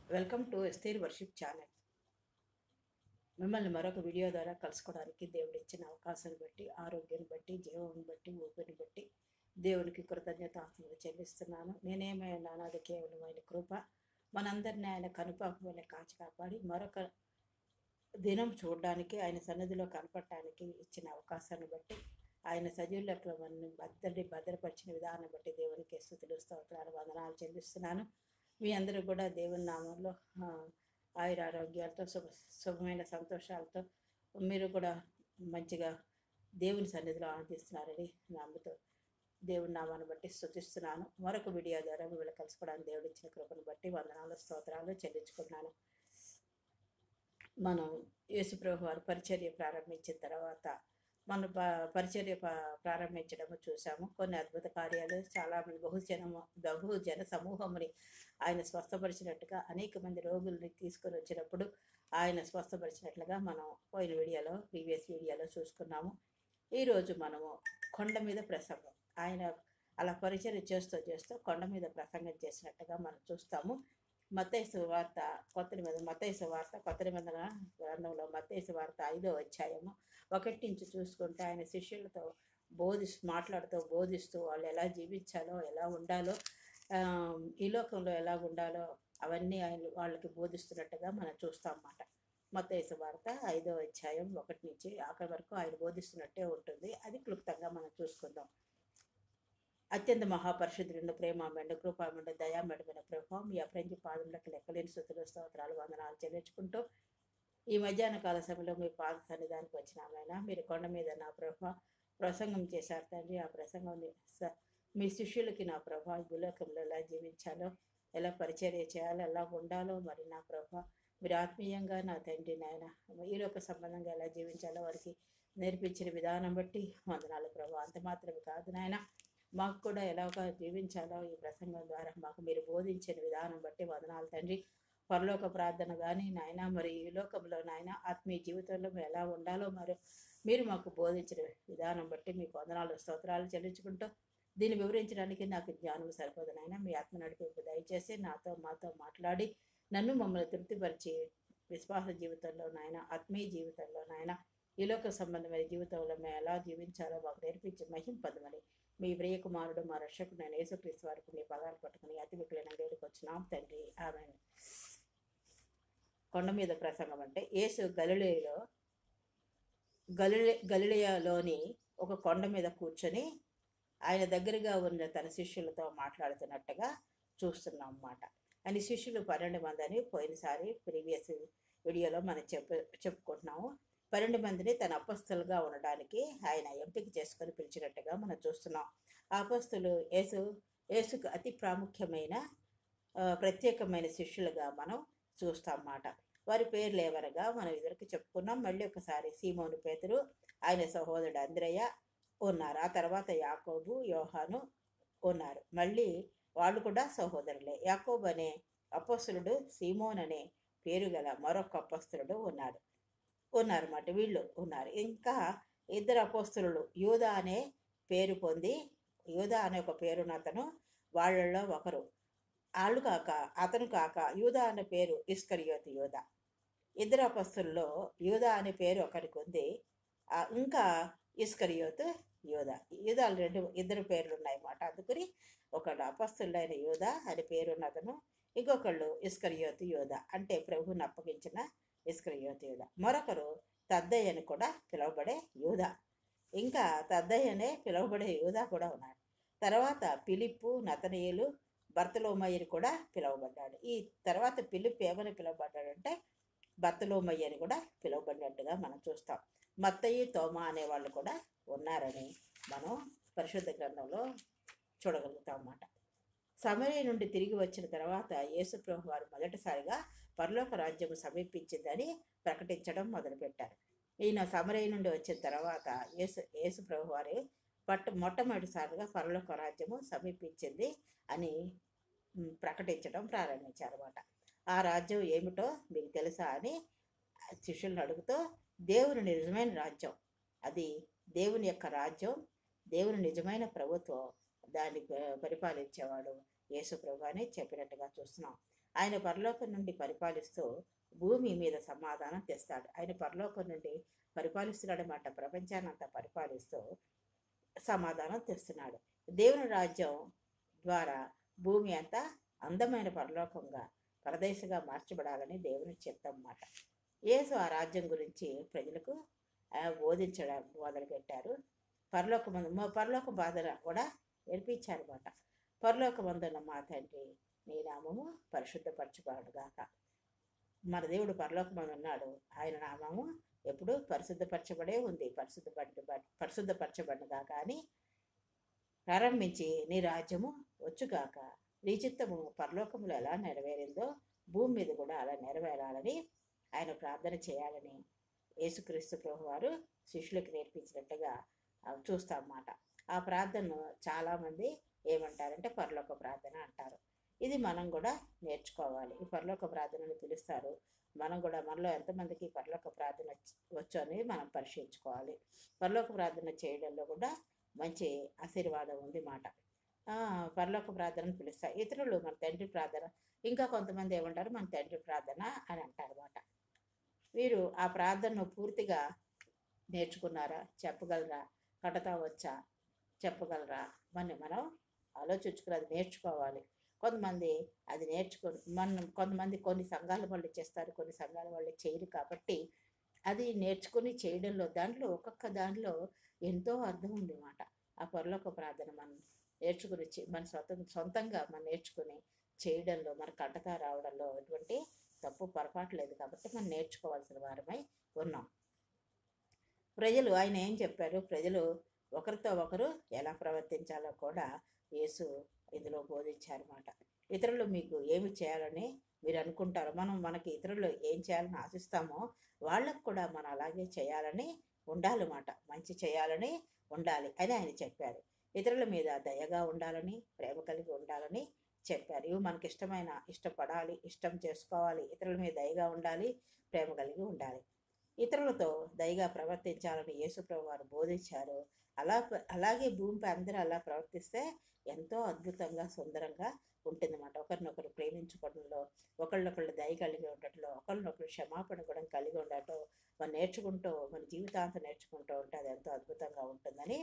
Welcome to Esther worship channel. మిమ్మల్ని మరొక video ద్వారా కలుసుకోవడానికి దేవుడు ఇచ్చిన అవకాశాన్ని బట్టి, ఆరోగ్యాన్ని బట్టి, జీవాన్ని బట్టి, ఊపిరిని బట్టి దేవునికి కృతజ్ఞతాస్తుతులు చెల్లిస్తున్నాను. నేనేమైనా నాది కేవలం ఆయన కృప. మనందరినీ ఆయన కనుపాప వల్ల కాచి కాపాడి మరొక దినం చూడడానికి, ఆయన సన్నిధిలో కనపడటానికి ఇచ్చిన అవకాశాన్ని బట్టి, ఆయన సజీవులకు భద్రపరిచిన విధానం బట్టి దేవునికి స్తుతులు స్తోత్రాలు వందనాలు చెల్లిస్తున్నాను. మీ అందరూ కూడా దేవుని నామంలో ఆయురారోగ్యాలతో శుభమైన సంతోషాలతో మీరు కూడా మంచిగా దేవుని సన్నిధిలో ఆనందిస్తున్నారని నమ్ముతూ దేవుని నామాన్ని బట్టి స్తుతిస్తున్నాను. మరొక వీడియో ద్వారా మిమ్మల్ని కలుసుకోవడానికి దేవుడు ఇచ్చిన కృపను బట్టి వందనాలు స్తోత్రాలు చెల్లించుకున్నాను. మనం యేసుప్రభు వారు పరిచర్య ప్రారంభించిన తర్వాత మన పరిచర్య ప్రారంభించడము చూసాము. కొన్ని అద్భుత కార్యాలు, చాలామంది బహుజన సమూహముని ఆయన స్వస్థపరిచినట్టుగా, అనేక మంది రోగుల్ని తీసుకొని వచ్చినప్పుడు ఆయన స్వస్థపరిచినట్లుగా మనం పోయిన ప్రీవియస్ వీడియోలో చూసుకున్నాము. ఈరోజు మనము కొండ మీద ప్రసంగం, ఆయన అలా పరిచర్య చేస్తూ కొండ మీద ప్రసంగం చేసినట్టుగా మనం చూస్తాము. మత్తయి సువార్త కొత్త నిబంధన గ్రంథంలో మత్తయి సువార్త 5వ అధ్యాయము 1 నుంచి చూసుకుంటే ఆయన శిష్యులతో బోధిస్తూ వాళ్ళు ఎలా జీవించాలో, ఎలా ఉండాలో, ఈ లోకంలో ఎలా ఉండాలో అవన్నీ ఆయన వాళ్ళకి బోధిస్తున్నట్టుగా మనం చూస్తాం అన్నమాట. మత్తయి సువార్త 5వ అధ్యాయం 1 నుంచి ఆఖరి వరకు ఆయన బోధిస్తున్నట్టే ఉంటుంది. అది క్లుప్తంగా మనం చూసుకుందాం. అత్యంత మహాపరిశుద్ధుడు, ప్రేమమెండు, కృపామెండు, దయామెడమైన ప్రభావం మీ అప్రంజి పాదములకు లెక్కలేని స్తుతులు స్తోత్రాలు వందనాలు చెల్లించుకుంటూ ఈ మధ్యాహ్న కాల సమయంలో మీ పాద సన్నిధానికి వచ్చినామైనా మీరు కొండ మీద నా ప్రభావ ప్రసంగం చేశారు తండ్రి. ఆ ప్రసంగం మీ శిష్యులకి నా ప్రభావ భూలోకంలో ఎలా జీవించాలో, ఎలా పరిచర్య చేయాలో, ఎలా ఉండాలో, మరి నా ప్రభావ మీరు ఆత్మీయంగా నా తండ్రి నాయన ఈ లోక సంబంధంగా ఎలా జీవించాలో వారికి నేర్పించిన విధానం బట్టి వందనాలు ప్రభావ. అంత మాత్రమే కాదు నాయన, మాకు కూడా ఎలాగా జీవించాలో ఈ ప్రసంగం ద్వారా మాకు మీరు బోధించిన విధానం బట్టి వందనాలు తండ్రి. పరలోక ప్రార్థన కానీ నాయన, మరి ఈ లోకంలో నాయన ఆత్మీయ జీవితంలో ఎలా ఉండాలో మరి మీరు మాకు బోధించిన విధానం బట్టి మీకు వందనాలు స్తోత్రాలు చెల్లించుకుంటూ దీన్ని వివరించడానికి నాకు జ్ఞానం సరిపోదు నాయన. మీ ఆత్మ నడిపింపు దయచేసి మాతో మాట్లాడి నన్ను మమ్మల్ని తృప్తిపరిచి విశ్వాస జీవితంలో నాయన, ఆత్మీయ జీవితంలో నాయన, ఈ లోక సంబంధమైన జీవితంలో మేము ఎలా జీవించాలో మాకు నేర్పించి మహింపదమని మీ ప్రియకుమారుడు మా రక్షకుడు నేను యేసుక్రీస్తు వారికి మీ పదాలు పట్టుకుని అతి మిగిలిన వేడికి వచ్చినాం తండ్రి, ఆమేన్. కొండ మీద ప్రసంగం అంటే యేసు గలిలయలోని ఒక కొండ మీద కూర్చొని ఆయన దగ్గరగా ఉన్న తన శిష్యులతో మాట్లాడుతున్నట్టుగా చూస్తున్నాం అన్నమాట. ఆయన శిష్యులు 12 మంది అని పోయినసారి ప్రీవియస్ వీడియోలో మనం చెప్పుకుంటున్నాము. 12 మందిని తన అపస్తులుగా ఉండడానికి ఆయన ఎంపిక చేసుకొని పిలిచినట్టుగా మనం చూస్తున్నాం. ఆ అపస్తులు యేసుకు అతి ప్రాముఖ్యమైన ప్రత్యేకమైన శిష్యులుగా మనం చూస్తాం అన్నమాట. వారి పేర్లు ఎవరగా మనం ఇదివరకు చెప్పుకున్నాం. మళ్ళీ ఒకసారి సీమోను పేతురు, ఆయన సహోదరుడు అంద్రయ్య ఉన్నారు. ఆ తర్వాత యాకోబు, యోహాను ఉన్నారు. మళ్ళీ వాళ్ళు కూడా సహోదరులే. యాకోబు అనే అపస్తులుడు, సీమోన్ అనే పేరు గల మరొక అపస్తులుడు ఉన్నారన్నమాట. వీళ్ళు ఉన్నారు. ఇంకా 2 అపోస్తులు, యూదా అనే పేరు పొంది, యూదా అనే ఒక పేరున్న అతను వాళ్ళల్లో ఒకరు. అతను కాక యూదా అనే పేరు ఇస్కరియోతు యూదా. 2 అపోస్తుల్లో యూదా అనే పేరు ఒకరికి ఉంది. ఇంకా ఇస్కరియోతు యూదా. యూదాలు 2 పేర్లు ఉన్నాయన్నమాట. అందుకని ఒకళ్ళు అపస్తులైన యూదా అని పేరున్న అతను, ఇంకొకళ్ళు ఇస్కరియోతు యూదా అంటే ప్రభువుని అప్పగించిన ఇస్కరియోతు యూదా. మరొకరు తద్దయ్య అని కూడా పిలువబడే యూదా. ఇంకా తద్దయ్య అనే పిలువబడే యూదా కూడా ఉన్నాడు. తర్వాత ఫిలిప్పు, నతనయేలు, బర్తలోమయ్యని కూడా పిలువబడ్డాడు. ఈ తర్వాత ఫిలిప్ ఏమని పిలువబడ్డాడంటే బర్తలోమయ్య అని కూడా పిలువబడినట్టుగా మనం చూస్తాం. మత్తయి, తోమా అనేవాళ్ళు కూడా ఉన్నారని మనం పరిశుద్ధ గ్రంథంలో చూడగలుగుతాం అన్నమాట. సమరయ నుండి తిరిగి వచ్చిన తర్వాత యేసుప్రభు వారు మొదటిసారిగా పరలోక రాజ్యం సమీపించిందని ప్రకటించడం మొదలుపెట్టారు. ఈయన సమరయ నుండి వచ్చిన తర్వాత యేసుప్రభు వారి మొట్టమొదటిసారిగా పరలోక రాజ్యము సమీపించింది అని ప్రకటించడం ప్రారంభించారు అన్నమాట. ఆ రాజ్యం ఏమిటో మీకు తెలుసా అని శిష్యులను అడుగుతూ, దేవుని నిజమైన రాజ్యం, అది దేవుని యొక్క రాజ్యం, దేవుని నిజమైన ప్రభుత్వం, దాన్ని పరిపాలించేవాడు యేసుప్రభు అని చెప్పినట్టుగా చూస్తున్నాం. ఆయన పరలోకం నుండి పరిపాలిస్తూ భూమి మీద సమాధానం తెస్తాడు. ఆయన పరలోకం నుండి పరిపాలిస్తున్నాడన్నమాట. ప్రపంచాన్ని అంతా పరిపాలిస్తూ సమాధానం తెస్తున్నాడు. దేవుని రాజ్యం ద్వారా భూమి అంతా అందమైన పరలోకంగా పరదేశంగా మార్చబడాలని దేవుని చిత్తం అన్నమాట. యేసు ఆ రాజ్యం గురించి ప్రజలకు బోధించడం మొదలుపెట్టారు. పరలోక బాధన కూడా నేర్పించారన్నమాట. పరలోకమందున్న మా తండ్రి నీ నామము పరిశుద్ధపరచబడుగాక. మన దేవుడు పరలోకమందు ఉన్నాడు. ఆయన నామము ఎప్పుడు పరిశుద్ధపరచబడే ఉంది. పరిశుద్ధపరచబడినగాక అని ప్రారంభించి నీ రాజ్యము వచ్చుగాక, నీ చిత్తము పరలోకములు ఎలా నెరవేరిందో భూమి మీద కూడా అలా నెరవేరాలని ఆయన ప్రార్థన చేయాలని యేసుక్రీస్తు ప్రభువారు శిష్యులకు నేర్పించినట్టుగా చూస్తామన్నమాట. ఆ ప్రార్థనను చాలామంది ఏమంటారంటే పరలోక ప్రార్థన అంటారు. ఇది మనం కూడా నేర్చుకోవాలి. ఈ పరలోక ప్రార్థనని పిలుస్తారు. మనం కూడా మనలో ఎంతమందికి పరలోక ప్రార్థన వచ్చు అనేది మనం పరిశీలించుకోవాలి. పరలోక ప్రార్థన చేయడంలో కూడా మంచి ఆశీర్వాదం ఉంది మాట. పరలోక ప్రార్థనను పిలుస్తారు. ఇతరులు మన తండ్రి ప్రార్థన, ఇంకా కొంతమంది ఏమంటారు మన తండ్రి ప్రార్థన అని అంటారు అన్నమాట. వీరు ఆ ప్రార్థనను పూర్తిగా నేర్చుకున్నారా, చెప్పగలరా, కడతా వచ్చా, చెప్పగలరా అని మనం ఆలోచించుకుని అది నేర్చుకోవాలి. కొంతమంది అది కొంతమంది కొన్ని సంఘాల వాళ్ళు చేస్తారు, కొన్ని సంఘాల వాళ్ళు చేయరు. కాబట్టి అది నేర్చుకుని చేయడంలో ఒక్కొక్క దాంట్లో ఎంతో అర్థం ఉంది అన్నమాట. ఆ పరలోక ప్రార్థన మనం నేర్చుకుని మన సొంతంగా మనం నేర్చుకుని చేయడంలో మన కడతా రావడంలో ఎటువంటి తప్పు పొరపాటు లేదు. కాబట్టి మనం నేర్చుకోవాల్సిన వారమై ఉన్నాం. ప్రజలు ఆయన ఏం చెప్పారు, ప్రజలు ఒకరితో ఒకరు ఎలా ప్రవర్తించాలో కూడా యేసు ఇందులో బోధించారన్నమాట. ఇతరులు మీకు ఏమి చేయాలని మీరు అనుకుంటారో, మనకి ఇతరులు ఏం చేయాలని ఆశిస్తామో వాళ్ళకు కూడా మనం అలాగే చేయాలని ఉండాలన్నమాట. మంచి చేయాలని ఉండాలి అని ఆయన చెప్పారు. ఇతరుల మీద దయగా ఉండాలని, ప్రేమ కలిగి ఉండాలని చెప్పారు. ఇవి మనకి ఇష్టపడాలి, ఇష్టం చేసుకోవాలి. ఇతరుల మీద దయగా ఉండాలి, ప్రేమ కలిగి ఉండాలి. ఇతరులతో దయగా ప్రవర్తించాలని యేసుప్రభు వారు బోధించారు. అలాగే భూమిపై అందరూ అలా ప్రవర్తిస్తే ఎంతో అద్భుతంగా, సుందరంగా ఉంటుందన్నమాట. ఒకరినొకరు ప్రేమించుకోవడంలో, ఒకళ్ళొకళ్ళు దయ కలిగి ఉండటంలో, ఒకరినొకరు క్షమాపణ కూడా కలిగి ఉండటం మన జీవితాంతం నేర్చుకుంటూ ఉంటే అది ఎంతో అద్భుతంగా ఉంటుందని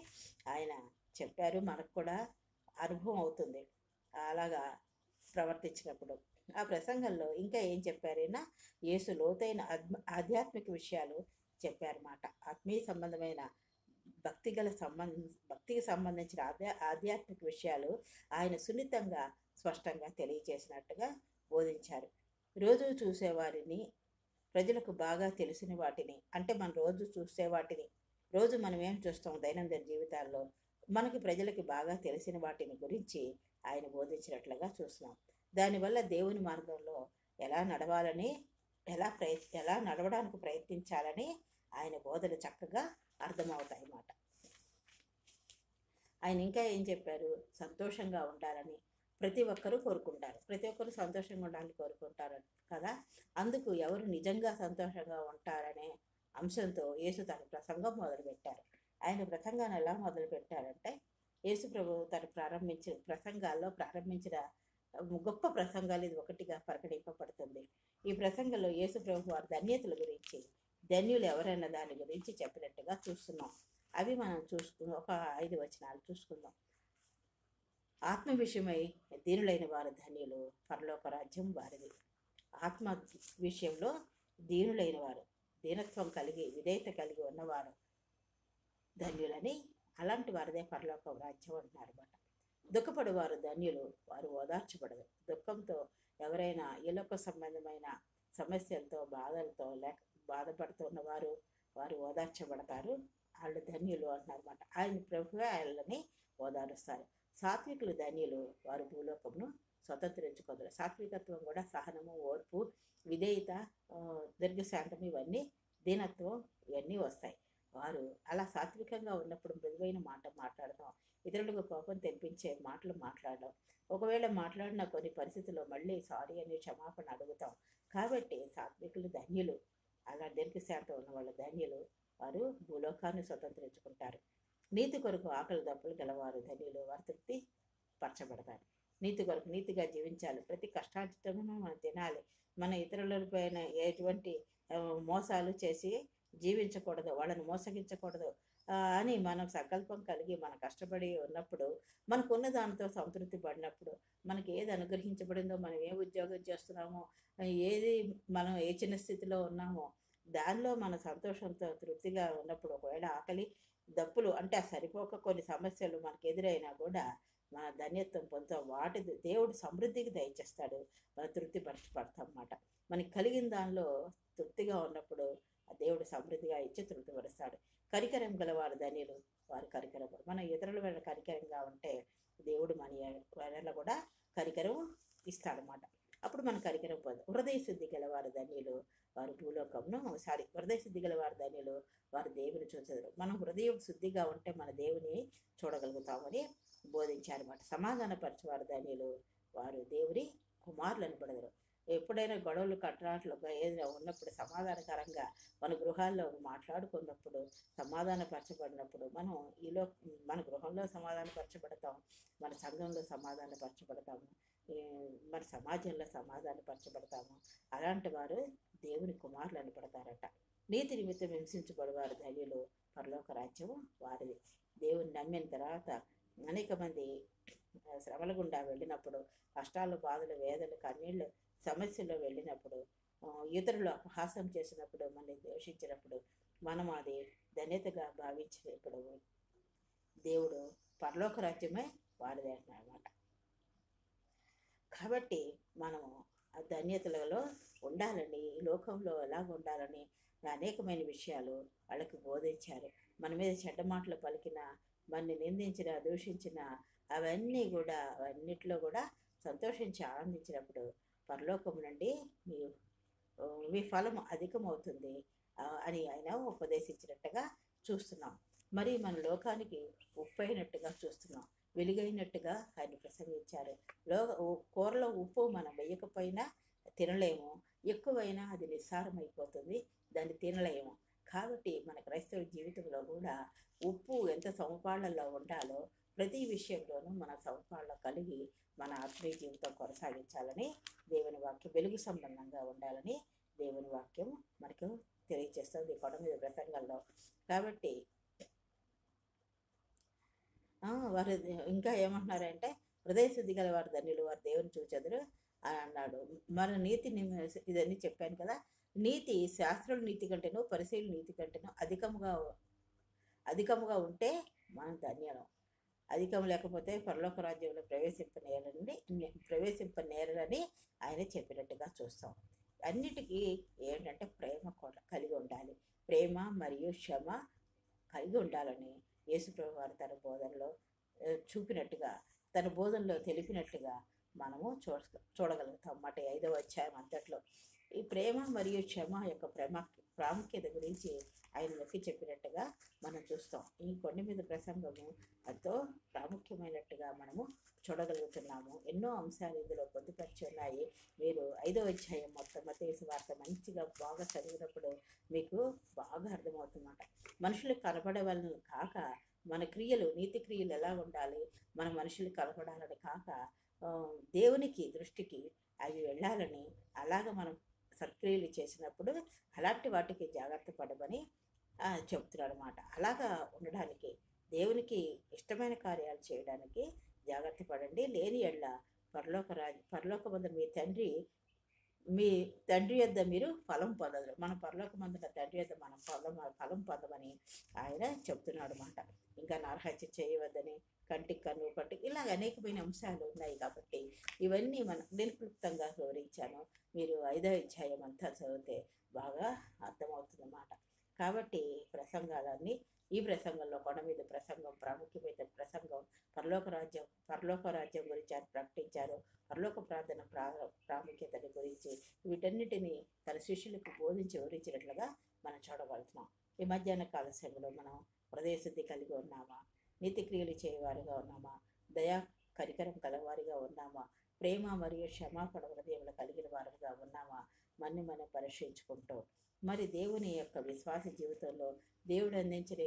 ఆయన చెప్పారు. మనకు కూడా అనుభవం అవుతుంది అలాగా ప్రవర్తించినప్పుడు. ఆ ప్రసంగంలో ఇంకా ఏం చెప్పారైనా యేసు లోతైన ఆధ్యాత్మిక విషయాలు చెప్పారన్నమాట. ఆత్మీయ సంబంధమైన భక్తికి సంబంధించిన ఆధ్యాత్మిక విషయాలు ఆయన సున్నితంగా, స్పష్టంగా తెలియజేసినట్టుగా బోధించారు. రోజు చూసేవారిని, ప్రజలకు బాగా తెలిసిన వాటిని, అంటే మనం రోజు చూసే వాటిని, రోజు మనం ఏం చూస్తాం దైనందిన జీవితాల్లో, మనకి ప్రజలకి బాగా తెలిసిన వాటిని గురించి ఆయన బోధించినట్లుగా చూస్తున్నాం. దానివల్ల దేవుని మార్గంలో ఎలా నడవాలని, ఎలా నడవడానికి ప్రయత్నించాలని ఆయన బోధన చక్కగా అర్థమవుతాయి అన్నమాట. ఆయన ఇంకా ఏం చెప్పారు, సంతోషంగా ఉండాలని ప్రతి ఒక్కరూ కోరుకుంటారు. ప్రతి ఒక్కరు సంతోషంగా ఉండాలని కోరుకుంటారు కదా. అందుకు ఎవరు నిజంగా సంతోషంగా ఉంటారనే అంశంతో యేసు తన ప్రసంగం మొదలుపెట్టారు. ఆయన ప్రసంగాన్ని ఎలా మొదలుపెట్టారంటే, యేసు ప్రభు తను ప్రారంభించిన గొప్ప ప్రసంగాలు ఇది ఒకటిగా పరిగణింపబడుతుంది. ఈ ప్రసంగంలో యేసు ప్రభు వారి ధన్యతల గురించి, ధన్యులు ఎవరైనా దాని గురించి చెప్పినట్టుగా చూస్తున్నాం. అవి మనం ఒక 5 వచనాలు చూసుకుందాం. ఆత్మ విషయమై దీనులైన వారు ధన్యులు, పరలోక రాజ్యం వారిది. ఆత్మ విషయంలో దీనులైన వారు, దీనత్వం కలిగి, విధేయత కలిగి ఉన్నవారు ధన్యులని, అలాంటి వారిదే పరలోక రాజ్యం అంటున్నారు అన్నమాట. దుఃఖపడేవారు ధన్యులు, వారు ఓదార్చబడదు. దుఃఖంతో ఎవరైనా ఈలోక సంబంధమైన సమస్యలతో, బాధలతో బాధపడుతున్న వారు ఓదార్చబడతారు. వాళ్ళు ధన్యులు అంటున్నారు అన్నమాట. ఆయన ప్రభువే వాళ్ళని ఓదారుస్తారు. సాత్వికులు ధన్యులు, వారు భూలోకమును స్వతంత్రించుకోదు. సాత్వికత్వం కూడా సహనము, ఓర్పు, విధేయత, దీర్ఘశాంతం, ఇవన్నీ దీనత్వం, ఇవన్నీ వస్తాయి. వారు అలా సాత్వికంగా ఉన్నప్పుడు మృదువైన మాట మాట్లాడడం, ఇతరులకు కోపం తెప్పించే మాటలు మాట్లాడడం, ఒకవేళ మాట్లాడిన కొన్ని పరిస్థితుల్లో మళ్ళీ సారీ అని క్షమాపణ అడుగుతాం. కాబట్టి సాత్వికులు ధన్యులు, అలా దీర్ఘశాంతం ఉన్న వాళ్ళు ధన్యులు, వారు భూలోకాన్ని స్వతంత్రించుకుంటారు. నీతి కొరకు ఆకలి దప్పులు గలవారు ధన్యులు, వారు తృప్తి పరచబడతారు. నీతి కొరకు నీతిగా జీవించాలి. ప్రతి కష్టార్జితమును మనం తినాలి. మన ఇతరులపైన ఎటువంటి మోసాలు చేసి జీవించకూడదు, వాళ్ళని మోసగించకూడదు అని మనం సంకల్పం కలిగి మనం కష్టపడి ఉన్నప్పుడు, మనకున్న దానితో సంతృప్తి పడినప్పుడు, మనకి ఏది అనుగ్రహించబడిందో, మనం ఏ ఉద్యోగం చేస్తున్నామో, ఏది మనం ఏ చిన్న స్థితిలో ఉన్నామో దానిలో మన సంతోషంతో తృప్తిగా ఉన్నప్పుడు, ఒకవేళ ఆకలి దప్పులు అంటే సరిపోక కొన్ని సమస్యలు మనకు ఎదురైనా కూడా మన ధన్యత్వం పొందుతాం. వాటి దేవుడు సమృద్ధికి దయచేస్తాడు. మనం తృప్తి పడతాం అన్నమాట. మనకి కలిగిన దానిలో తృప్తిగా ఉన్నప్పుడు ఆ దేవుడు సమృద్ధిగా ఇచ్చి తృప్తిపరుస్తాడు. కనికరం గలవారు ధన్యులు, వారు కనికరం. మనం ఇతరుల వల్ల కనికరంగా ఉంటే దేవుడు మన వల్ల కూడా కనికరం ఇస్తాడనమాట. అప్పుడు మన కనికరం పొందాం. హృదయ శుద్ధి గలవారు ధన్యులు, వారు భూలోకమును హృదయ శుద్ధి గలవారు ధన్యులు, వారు దేవుని చూచెదరు. మనం హృదయం శుద్ధిగా ఉంటే మన దేవుని చూడగలుగుతామని బోధించారన్నమాట. సమాధానపరచువారు ధన్యులు, వారు దేవుని కుమారులు అనబడతారు. ఎప్పుడైనా గొడవలు కట్టడాట్లు ఏదైనా ఉన్నప్పుడు సమాధానకరంగా మన గృహాల్లో మాట్లాడుకున్నప్పుడు, సమాధానపరచబడినప్పుడు మనం మన గృహంలో సమాధానపరచబడతాం, మన సంఘంలో సమాధానపరచబడతాము, మన సమాజంలో సమాధానపరచబడతాము. అలాంటి వారు దేవుని కుమారులు అనబడతారట. నీతి నిమిత్తం హింసించబడేవారు ధన్యులు, పరలోక రాజ్యము వారిది. దేవుని నమ్మిన తర్వాత అనేక మంది శ్రమల గుండా వెళ్ళినప్పుడు, కష్టాలు, బాధలు, వేదనలు, కన్నీళ్ళు, సమస్యల్లో వెళ్ళినప్పుడు, ఇతరులు అపహాసం చేసినప్పుడు, మనల్ని ద్వేషించినప్పుడు, మనం అది ధన్యతగా భావించినప్పుడు దేవుడు పరలోక రాజ్యమే వారిదే అన్నమాట. కాబట్టి మనము ఆ ధన్యతలలో ఉండాలని, ఈ లోకంలో ఎలాగ ఉండాలని అనేకమైన విషయాలు వాళ్ళకి బోధించారు. మన మీద చెడ్డ మాటలు పలికిన, మనని నిందించిన, దూషించిన అవన్నీ కూడా అన్నిట్లో కూడా సంతోషించి ఆనందించినప్పుడు పరలోకం నుండి మీ ఫలం అధికమవుతుంది అని ఆయన ఉపదేశించినట్టుగా చూస్తున్నాం. మరి మన లోకానికి ఉప్పైనట్టుగా చూస్తున్నాం, వెలుగైనట్టుగా ఆయన ప్రసంగించారు. కూరలో ఉప్పు మనం వేయకపోయినా తినలేము, ఎక్కువైనా అది నిస్సారమైపోతుంది, దాన్ని తినలేము. కాబట్టి మన క్రైస్తవ జీవితంలో కూడా ఉప్పు ఎంత సమపాళ్లలో ఉండాలో ప్రతి విషయంలోనూ మన సమపాళ్ల కలిగి మన ఆత్మీయ జీవితం కొనసాగించాలని దేవుని వాక్యం, వెలుగు సంబంధంగా ఉండాలని దేవుని వాక్యం మనకు తెలియజేస్తుంది కొండ మీద ప్రసంగంలో. కాబట్టి వారు ఇంకా ఏమంటున్నారంటే, హృదయ శుద్ధి గల వారు ధన్యులు, వారు దేవుని చూచెదరు అని అన్నాడు. మన నీతి ఇదన్నీ చెప్పాను కదా. నీతి శాస్త్రుల నీతి కంటేనో పరిశీలన నీతి కంటేనో అధికముగా ఉంటే మనం ధన్యులం. అధికం లేకపోతే పరలోక రాజ్యంలో ప్రవేశింపనేరని ఆయన చెప్పినట్టుగా చూస్తాం. అన్నిటికీ ఏంటంటే ప్రేమ కూడా కలిగి ఉండాలి. ప్రేమ మరియు క్షమ కలిగి ఉండాలని యేసుప్రభు వారు తన బోధనలో చూపినట్టుగా, తన బోధనలో తెలిపినట్టుగా మనము చూడగలుగుతాం అన్నమాట. 5వ అధ్యాయం అంతట్లో ఈ ప్రేమ మరియు క్షమ యొక్క ప్రాముఖ్యత గురించి ఆయన నొక్కి చెప్పినట్టుగా మనం చూస్తాం. ఈ కొండ మీద ప్రసంగము ఎంతో ప్రాముఖ్యమైనట్టుగా మనము చూడగలుగుతున్నాము. ఎన్నో అంశాలు ఇందులో పొందుపరిచి ఉన్నాయి. మీరు 5వ అధ్యాయం మొత్తం మత్తయి సువార్త మంచిగా బాగా చదివినప్పుడు మీకు బాగా అర్థమవుతుందన్నమాట. మనుషులకు కనపడవలని కాక మన క్రియలు, నీతి క్రియలు ఎలా ఉండాలి, మన మనుషులకు కనపడాలని కాక దేవునికి దృష్టికి అవి వెళ్ళాలని, అలాగ మనం సత్క్రియలు చేసినప్పుడు అలాంటి వాటికి జాగ్రత్త పడమని చెప్తున్నాడు అన్నమాట. అలాగా ఉండడానికి, దేవునికి ఇష్టమైన కార్యాలు చేయడానికి జాగ్రత్త పడండి. లేని ఎడల పరలోకమందు మీ తండ్రి యొద్ద మీరు ఫలం పొందరు. మన పరలోకమందున తండ్రి యొద్ద మనం ఫలం పొందమని ఆయన చెప్తున్నాడు అన్నమాట. ఇంకా నరహత్య చేయవద్దని, కంటికి కన్ను పట్టి, ఇలాగ అనేకమైన అంశాలు ఉన్నాయి. కాబట్టి ఇవన్నీ నేను క్లుప్తంగా వివరించాను. మీరు 5వ అధ్యాయం అంతా చదివితే బాగా అర్థమవుతుందన్నమాట. కాబట్టి ప్రసంగాలన్నీ, ఈ ప్రసంగంలో కొండ మీద ప్రసంగం, ప్రాముఖ్యమైన ప్రసంగం, పరలోక రాజ్యం గురించి ఆయన ప్రకటించారు. పరలోక ప్రార్థన ప్రాముఖ్యతని గురించి వీటన్నిటినీ తన శిష్యులకు బోధించి వివరించినట్లుగా మనం చూడగలుగుతున్నాం. ఈ మధ్యాహ్న కాల సమయంలో మనం హృదయ శుద్ధి కలిగి ఉన్నామా? నీతి క్రియలు చేయవారిగా ఉన్నామా? దయా కనికరం కలవారిగా ఉన్నామా? ప్రేమ మరియు క్షమాపణ హృదయంలో కలిగిన వారుగా ఉన్నామా? మనం పరీక్షించుకుంటూ మరి దేవుని యొక్క విశ్వాస జీవితంలో దేవుడు అందించిన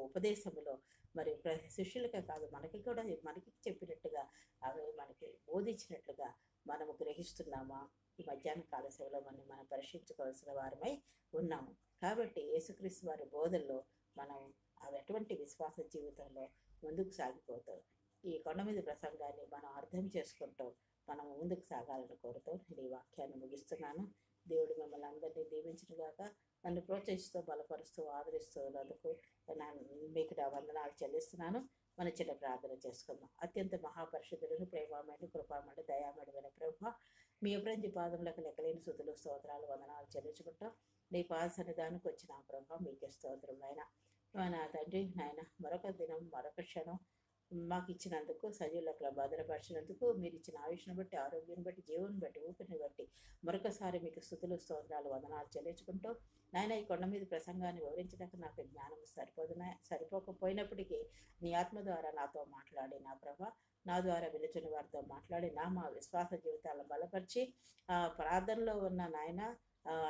ఉపదేశంలో మరి శిష్యులకే కాదు మనకి కూడా మనకి చెప్పినట్టుగా అవి మనకి బోధించినట్లుగా మనము గ్రహిస్తున్నామా? ఈ మధ్యాహ్న కాల సేవలో మనం పరీక్షించుకోవాల్సిన వారమై ఉన్నాము. కాబట్టి యేసుక్రీస్తు వారి బోధల్లో మనం అవి ఎటువంటి విశ్వాస జీవితంలో ముందుకు సాగిపోతాం. ఈ కొండ మీద ప్రసంగాన్ని మనం అర్థం చేసుకుంటూ మనం ముందుకు సాగాలని కోరుతూ నేను ఈ వాక్యాన్ని ముగిస్తున్నాను. దేవుడు మిమ్మల్ని అందరినీ దీవించుగాక. నన్ను ప్రోత్సహిస్తూ బలపరుస్తూ ఆదరిస్తూ ఉన్నందుకు మీకు నా వందనాలు చెల్లిస్తున్నాను. మన చిన్న ప్రార్థన చేసుకుందాం. అత్యంత మహాపరిశుద్ధులను ప్రేమమైన కృపామణ దయామడమైన ప్రభు, మీ అభివృద్ధి పాదములకు లెక్కలేని స్తుతులు స్తోత్రాలు వందనాలు చెల్లించుకుంటాం. నీ పాద సన్నిధానికి వచ్చిన ప్రభు మీకే స్తోత్రం. నాయన తండ్రి, నాయన మరొక దినం మరొక క్షణం మాకు ఇచ్చినందుకు, సజీవులకు భద్రపరిచినందుకు, మీరు ఇచ్చిన ఆయుష్ను బట్టి, ఆరోగ్యం బట్టి, జీవుని బట్టి, ఊపిరిని బట్టి మరొకసారి మీకు స్తుతులు స్తోత్రాలు వందనాలు చెల్లించుకుంటూ, నాయన ఈ కొండ మీద ప్రసంగాన్ని వివరించడానికి నాకు జ్ఞానం సరిపోకపోయినప్పటికీ నీ ఆత్మ ద్వారా నాతో మాట్లాడి నా ప్రభా, నా ద్వారా విలుచుని వారితో మాట్లాడి మా విశ్వాస జీవితాలను బలపరిచి ప్రార్థనలో ఉన్న నాయన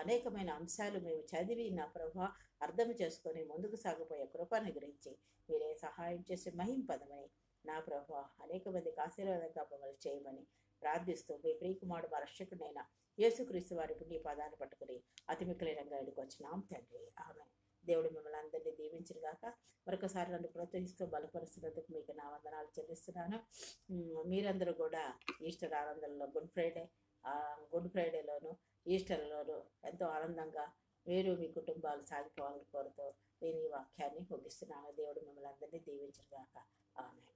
అనేకమైన అంశాలు మేము చదివి నా ప్రభా అర్థం చేసుకొని ముందుకు సాగిపోయే కృపను గురించి మీరే సహాయం చేసి మహింపదమని నా ప్రభా అనేక మందికి ఆశీర్వాదంగా మమ్మల్ని చేయమని ప్రార్థిస్తూ మీ ప్రియకుమారుడు మా రక్షకుడైన యేసుక్రీస్తు వారి పుణ్య పాదాన్ని పట్టుకుని అతి మిక్కలేనంగా ఇక్కడికి వచ్చినాం తండ్రి. ఆమె దేవుడు మిమ్మల్ని అందరినీ దీవించుగాక. మరొకసారి నన్ను ప్రోత్సహిస్తూ బలపరుస్తున్నందుకు మీకు నా వందనాలు చెల్లిస్తున్నాను. మీరందరూ కూడా ఈస్టర్ ఆనందంలో గుడ్ ఫ్రైడేలోను ఈస్టర్లోను ఎంతో ఆనందంగా మీరు మీ కుటుంబాలు సాగిపోవాలని కోరుతూ నేను ఈ వాక్యాన్ని ముగిస్తున్నాను. దేవుడు మిమ్మల్ని అందరినీ దీవించుగాక. ఆమె.